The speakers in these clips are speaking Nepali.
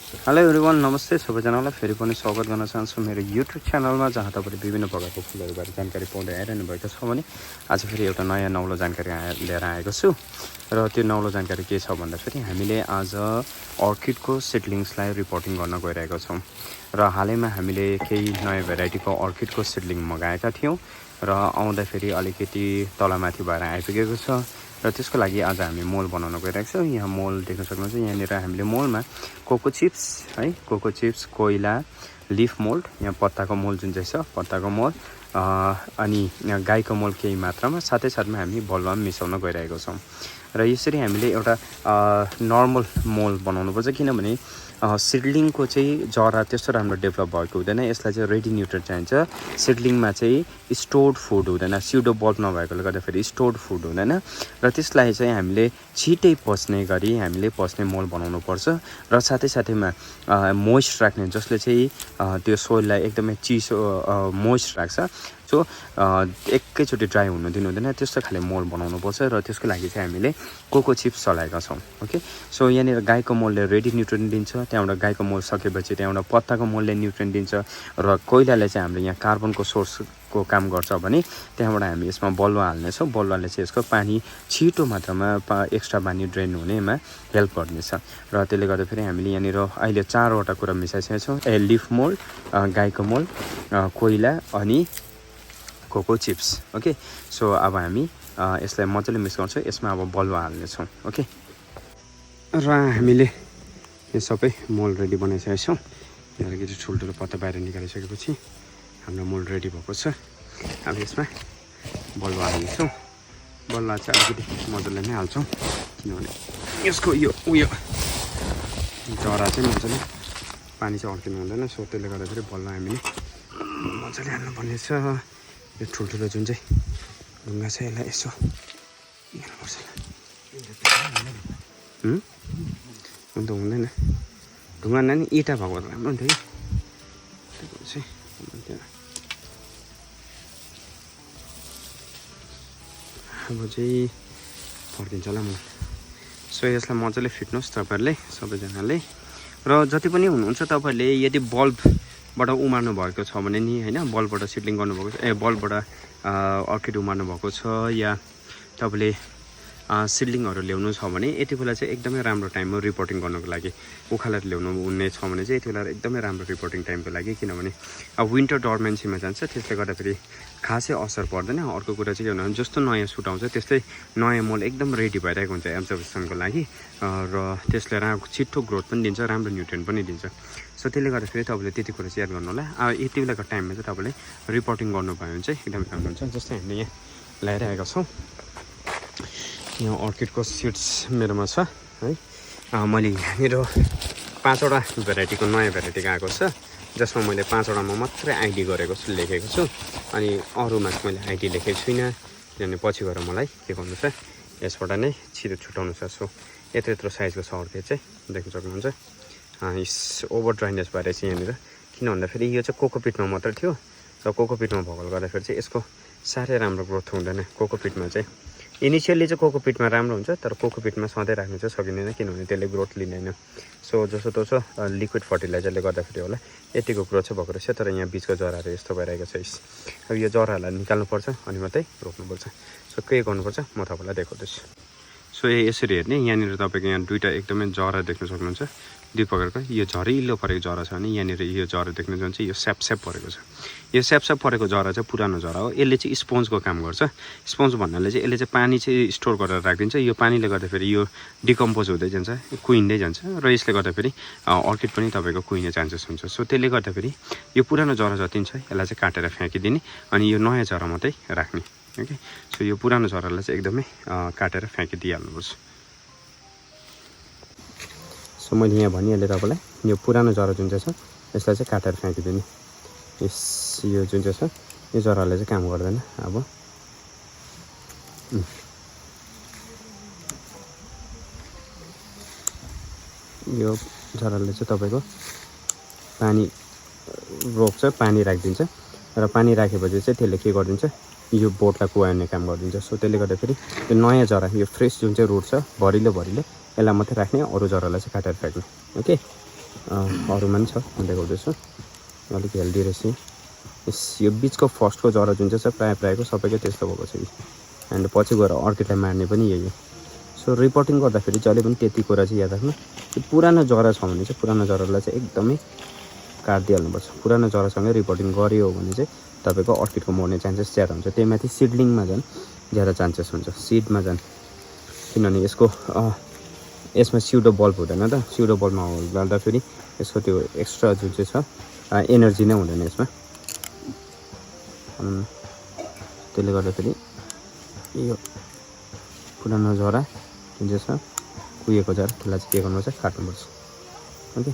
हेलो एभ्रिवान, नमस्ते सबैजनालाई फेरि पनि स्वागत गर्न चाहन्छु मेरो युट्युब च्यानलमा, जहाँ तपाईँले विभिन्न प्रकारको फुलहरूबारे जानकारी पाउँदै आइरहनु भएको छ भने आज फेरि एउटा नयाँ नौलो जानकारी लिएर आएको छु। र त्यो नौलो जानकारी के छ भन्दाखेरि हामीले आज अर्किडको सिडलिङ्सलाई रिपोर्टिङ गर्न गइरहेको छौँ। र हालैमा हामीले केही नयाँ भेराइटीको अर्किडको सिडलिङ मगाएका थियौँ र आउँदाखेरि अलिकति तलमाथि भएर आइपुगेको छ। र त्यसको लागि आज हामी मोल बनाउन गइरहेको छौँ। यहाँ मोल देख्न सक्नुहुन्छ। यहाँनिर हामीले मोलमा कोको चिप्स है, कोको चिप्स, कोइला, लिफ मोल्ड, यहाँ पत्ताको मोल जुन चाहिँ छ पत्ताको मोल, अनि गाईको मोल केही मात्रामा, साथै साथमा हामी बलुवा मिसाउन गइरहेको छौँ। र यसरी हामीले एउटा नर्मल मोल बनाउनुपर्छ, किनभने सिडलिङको चाहिँ जरा त्यस्तो राम्रो डेभलप भएको हुँदैन। यसलाई चाहिँ रेडी न्युट्रिएन्ट चाहिन्छ। सिडलिङमा चाहिँ स्टोर्ड फुड हुँदैन, स्युडो बल्ब नभएकोले गर्दाखेरि स्टोर्ड फुड हुँदैन। र त्यसलाई चाहिँ हामीले छिटै पच्ने गरी हामीले पच्ने मोल बनाउनुपर्छ। र साथै साथैमा मोइस्ट राख्ने, जसले चाहिँ त्यो सोइललाई एकदमै चिसो मोइस्ट राख्छ। सो एकैचोटि ड्राई हुनु दिनु हुँदैन, त्यस्तो खाले मोल बनाउनुपर्छ। र त्यसको लागि चाहिँ हामीले कोको चिप्स चलाएका छौँ। ओके, सो यहाँनिर गाईको मोलले रेडी न्युट्रिएन्ट दिन्छ, त्यहाँबाट गाईको मोल सकेपछि त्यहाँबाट पत्ताको मोलले न्युट्रिएन्ट दिन्छ, र कोइलाले चाहिँ हाम्रो यहाँ कार्बनको सोर्सको काम गर्छ भने त्यहाँबाट हामी यसमा बलुवा हाल्नेछौँ। बलुवाले चाहिँ यसको पानी छिटो मात्रामा एक्स्ट्रा पानी ड्रेन हुनेमा हेल्प गर्नेछ। र त्यसले गर्दा फेरि हामीले यहाँनिर अहिले 4वटा कुरा मिसाइसकेका छौँ। लिफ मोल्ड, गाईको मोल, कोइला अनि कोको चिप्स। ओके, सो अब हामी यसलाई मजाले मिक्स गर्छौँ। यसमा अब बलुवा हाल्नेछौँ। ओके, र हामीले यो सबै मोल रेडी बनाइसकेका छौँ। यहाँ अलिकति ठुल्ठुलो पत्ता बाहिर निकालिसकेपछि हाम्रो मोल रेडी भएको छ। अब यसमा बलुवा हाल्नेछौँ। बलुवा चाहिँ अलिकति मजाले नै हाल्छौँ, किनभने यसको यो उयो जरा चाहिँ मजाले पानी चाहिँ अड्किनु हुँदैन। सो त्यसले गर्दाखेरि बलुवा हामीले मजाले हाल्नुपर्ने छ। यो ठुल्ठुलो जुन चाहिँ ढुङ्गा छ यसलाई यसो निकाल्नुपर्छ। अन्त हुँदैन, ढुङ्गा नानी इँटा भएको राम्रो हुन्थ्यो कि त्यो चाहिँ हुन्थेन। अब चाहिँ फर्किन्छ होला म। सो यसलाई मजाले फिट्नुहोस् तपाईँहरूले सबैजनाले। र जति पनि हुनुहुन्छ तपाईँहरूले यदि बल्बबाट उमार्नु भएको छ भने नि होइन, बल्बबाट सिडलिङ गर्नुभएको छ, बल्बबाट अर्किड उमार्नु भएको छ, या तपाईँले सिडलिङहरू ल्याउनु छ भने यति बेला चाहिँ एकदमै राम्रो टाइम हो रिपोर्टिङ गर्नुको लागि। उखालेर ल्याउनु हुने छ भने चाहिँ यति बेला एकदमै राम्रो रिपोर्टिङ टाइमको लागि, किनभने अब विन्टर डर्मेन्सीमा जान्छ, त्यसले गर्दाखेरि खासै असर पर्दैन। अर्को कुरा चाहिँ के भन्नु, जस्तो नयाँ सुट आउँछ त्यस्तै नयाँ मोल एकदम रेडी भइरहेको हुन्छ एब्जर्भेसनको लागि, र त्यसले छिट्टो ग्रोथ पनि दिन्छ, राम्रो न्युट्रिएन्ट पनि दिन्छ। सो त्यसले गर्दाखेरि तपाईँले त्यति कुरा चाहिँ याद गर्नु होला। यति बेलाको टाइममा चाहिँ तपाईँले रिपोर्टिङ गर्नुभयो भने चाहिँ एकदमै राम्रो हुन्छ। जस्तै हामीले यहाँ ल्याएर आएका छौँ। यहाँ अर्किडको सिड्स मेरोमा छ है। मैले यहाँनिर 5वटा भेराइटीको नयाँ भेराइटीको आएको छ, जसमा मैले 5वटामा मात्रै आइडी गरेको छु, लेखेको छु। अनि अरूमा चाहिँ मैले आइडी लेखेको छुइनँ, किनभने पछि गएर मलाई के गर्नु छ, यसबाट नै छिटो छुट्याउनु छ। सो यत्रो साइजको छ अर्किड चाहिँ, देख्न सक्नुहुन्छ। ओभर ड्राइनेस भएर चाहिँ यहाँनिर, किन भन्दाखेरि यो चाहिँ कोकोपिटमा मात्रै थियो। र कोकोपिटमा भएकोले गर्दाखेरि चाहिँ यसको साह्रै राम्रो ग्रोथ हुँदैन। कोकोपिटमा चाहिँ इनिसियली चाहिँ कोकोपिटमा राम्रो हुन्छ, तर कोकोपिटमा सधैँ राख्नु चाहिँ सकिँदैन, किनभने त्यसले ग्रोथ लिँदैन। सो जसो तसो लिक्विड फर्टिलाइजरले गर्दाखेरि होला यतिको ग्रोथ चाहिँ भएको रहेछ। तर यहाँ बिचको जराहरू यस्तो भइरहेको छ। अब यो जराहरूलाई निकाल्नुपर्छ अनि मात्रै रोप्नुपर्छ। सो के गर्नुपर्छ म तपाईँलाई देखाउँदैछु। सो यसरी हेर्ने, यहाँनिर तपाईँको यहाँ दुईवटा एकदमै जरा देख्न सक्नुहुन्छ, दुई प्रकारको। यो झरिलो परेको जरा छ भने यहाँनिर यो जरा देख्न सक्नुहुन्छ, यो स्याप परेको छ। यो स्याप परेको जरा चाहिँ पुरानो जरा हो। यसले चाहिँ स्पोन्जको काम गर्छ। स्पोन्ज भन्नाले चाहिँ यसले चाहिँ पानी चाहिँ स्टोर गरेर राखिदिन्छ। यो पानीले गर्दाखेरि यो डिकम्पोज हुँदै जान्छ, कुहिँदै जान्छ, र यसले गर्दाखेरि अर्किड पनि तपाईँको कुहिने चान्सेस हुन्छ। सो त्यसले गर्दाखेरि यो पुरानो जरा जति छ यसलाई चाहिँ काटेर फ्याँकिदिने, अनि यो नयाँ जरा मात्रै राख्ने। ओके, सो यो पुरानो जरालाई चाहिँ एकदमै काटेर फ्याँकिदिइहाल्नुपर्छ। सो मैले यहाँ भनिहालेँ तपाईँलाई, यो पुरानो जरा जुन चाहिँ छ यसलाई चाहिँ काटेर फ्याँकिदिने। यो जुन चाहिँ छ यो जराले चाहिँ काम गर्दैन। अब यो जराले चाहिँ तपाईँको पानी रोक्छ, पानी राखिदिन्छ, र पानी राखेपछि चाहिँ त्यसले के गरिदिन्छ, यो बोटलाई कुहाउने काम गरिदिन्छ। सो त्यसले गर्दाखेरि यो नयाँ जरा, यो फ्रेस जुन चाहिँ रुट छ भरिलो यसलाई मात्रै राख्ने, अरू जरालाई चाहिँ काटेर फ्याँक्ने। ओके, अरूमा पनि छ म देखाउँदैछु अलिक हेल्दी रहेछ यो बिचको फर्स्टको जरा जुन चाहिँ छ प्रायःको सबैको त्यस्तो भएको छ एन्ड पछि गएर अर्किडलाई मार्ने पनि यही हो सो रिपोर्टिङ गर्दाखेरि चाहिँ अहिले पनि त्यति कुरा चाहिँ याद राख्नु त्यो पुरानो जरा छ भने चाहिँ पुरानो जरालाई चाहिँ एकदमै काटिदिइहाल्नुपर्छ पुरानो जरासँगै रिपोर्टिङ गरियो भने चाहिँ तपाईँको अर्किडको मर्ने चान्सेस ज्यादा हुन्छ त्यही माथि सिडलिङमा झन् ज्यादा चान्सेस हुन्छ सिडमा झन् किनभने यसमा स्युडो बल्ब हुँदैन त स्युडो बल्बमा गर्दाखेरि यसको त्यो एक्स्ट्रा जुन चाहिँ छ एनर्जी नै हुँदैन यसमा त्यसले गर्दाखेरि यो पुरानो जरा जुन चाहिँ छ कुहिएको जरा त्यसलाई चाहिँ के गर्नुपर्छ काट्नुपर्छ ओके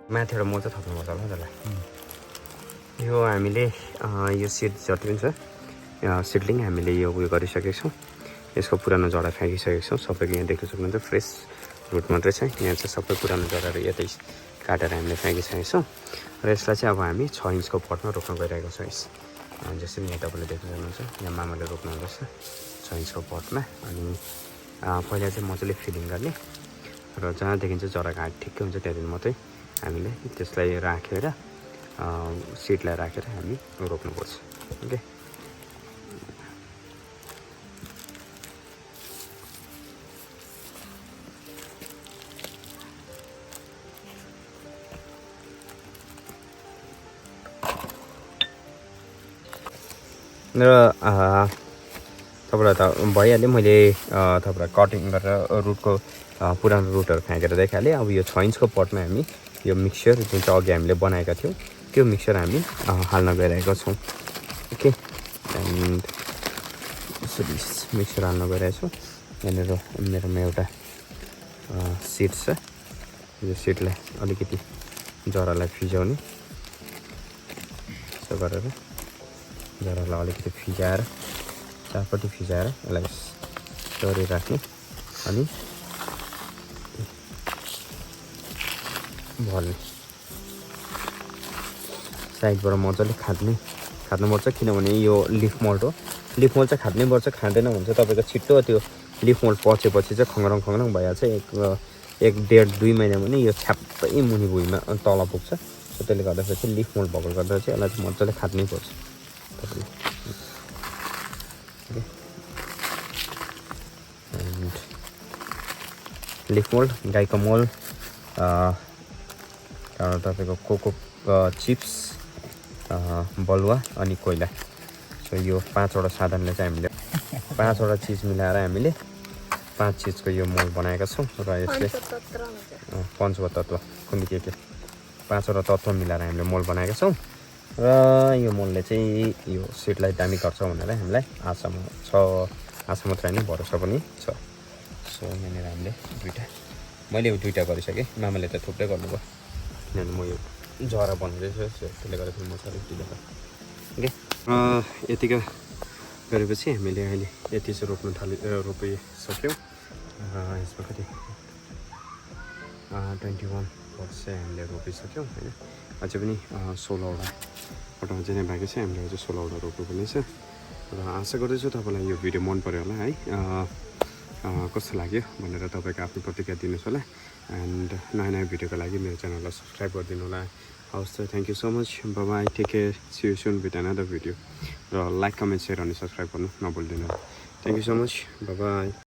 माथिबाट मोल चाहिँ थप्नुपर्छ होला त्यसलाई यो हामीले यो सिड जति पनि छ सिडलिङ हामीले यो उयो गरिसकेको छौँ यसको पुरानो जरा फ्याँकिसकेको छौँ सबैको यहाँ देख्न सक्नुहुन्छ फ्रेस रुट मात्रै छ यहाँ चाहिँ सबै पुरानो जराहरू यतै काटेर हामीले फ्याँकिसकेको छौँ र यसलाई चाहिँ अब हामी 6 इन्चको पटमा रोप्न गइरहेको छौँ जसरी यहाँ तपाईँले देख्न सक्नुहुन्छ यहाँ मामाले रोप्नु हुँदैछ 6 इन्चको पटमा अनि पहिला चाहिँ मजाले फिलिङ गर्ने र जहाँदेखि चाहिँ जराको हाइट ठिकै हुन्छ त्यहाँदेखि मात्रै हामीले त्यसलाई राखेर सिडलाई राखेर हामी रोप्नुपर्छ ओके र तपाईँलाई त भइहाल्यो मैले तपाईँलाई कटिङ गरेर रुटको पुरानो रुटहरू फ्याँकेर देखाइहालेँ अब यो 6 इन्चको पटमा हामी यो मिक्सचर जुन चाहिँ अघि हामीले बनाएका थियौँ त्यो मिक्सचर हामी हाल्न गइरहेका छौँ ओके एन्ड यसरी मिक्सचर हाल्न गइरहेको छु यहाँनिर मेरोमा एउटा सिड छ यो सिडलाई अलिकति जरालाई फिजाउने यसो गरेर जरालाई अलिकति फिजाएर चारपट्टि फिजाएर यसलाई सरी राख्ने अनि भर्ने साइडबाट मजाले खाट्नुपर्छ किनभने यो लिफ मोल्ड हो लिफ मोल्ड चाहिँ खाट्नैपर्छ खाँदैन भने चाहिँ तपाईँको छिट्टो त्यो लिफ मोल्ड पचेपछि चाहिँ खङ्ग्रङ भइहाल्छ 1.5-2 महिनामा नि यो छ्याप्पै मुनि भुइँमा तल पुग्छ त्यसले गर्दाखेरि चाहिँ लिफ मोल्ड भएको गर्दा चाहिँ यसलाई चाहिँ मजाले खाट्नैपर्छ तपाईँले लिफ मोल्ड गाईको मल तपाईँको कोको चिप्स बलुवा अनि कोइला सो यो 5वटा साधनले चाहिँ हामीले 5वटा चिज मिलाएर हामीले 5 चिजको यो मल बनाएका छौँ र यसले पञ्चतत्व कुन के 5वटा तत्त्व मिलाएर हामीले मल बनाएका छौँ र यो मलले चाहिँ यो सिडलाई दामी गर्छ भनेर हामीलाई आशा मात्र होइन भरोसा पनि छ सो यहाँनिर हामीले मैले 2टा गरिसकेँ मामाले त थुप्रै गर्नुभयो किनभने म यो जरा बनाउँदैछु त्यसले गर्दाखेरि म सबै ढिलो ओके यतिका गरेपछि हामीले अहिले यति चाहिँ रोपिसक्यौँ यसमा कति 21 पट्स चाहिँ हामीले रोपिसक्यौँ होइन अझै पनि 16वटा पट अझै नै बाँकी छ हामीले अझै 16वटा रोप्नुपर्ने छ र आशा गर्दैछु तपाईँलाई यो भिडियो मन पर्यो होला है कस्तो लाग्यो भनेर तपाईँको आफ्नो प्रतिक्रिया दिनुहोस् होला एन्ड नयाँ भिडियोको लागि मेरो च्यानललाई सब्सक्राइब गरिदिनु होला हवस् त thank you so much bye take care see you soon with another video र लाइक कमेन्ट सेयर अनि सब्सक्राइब गर्नु नभुलिदिनु thank you so much by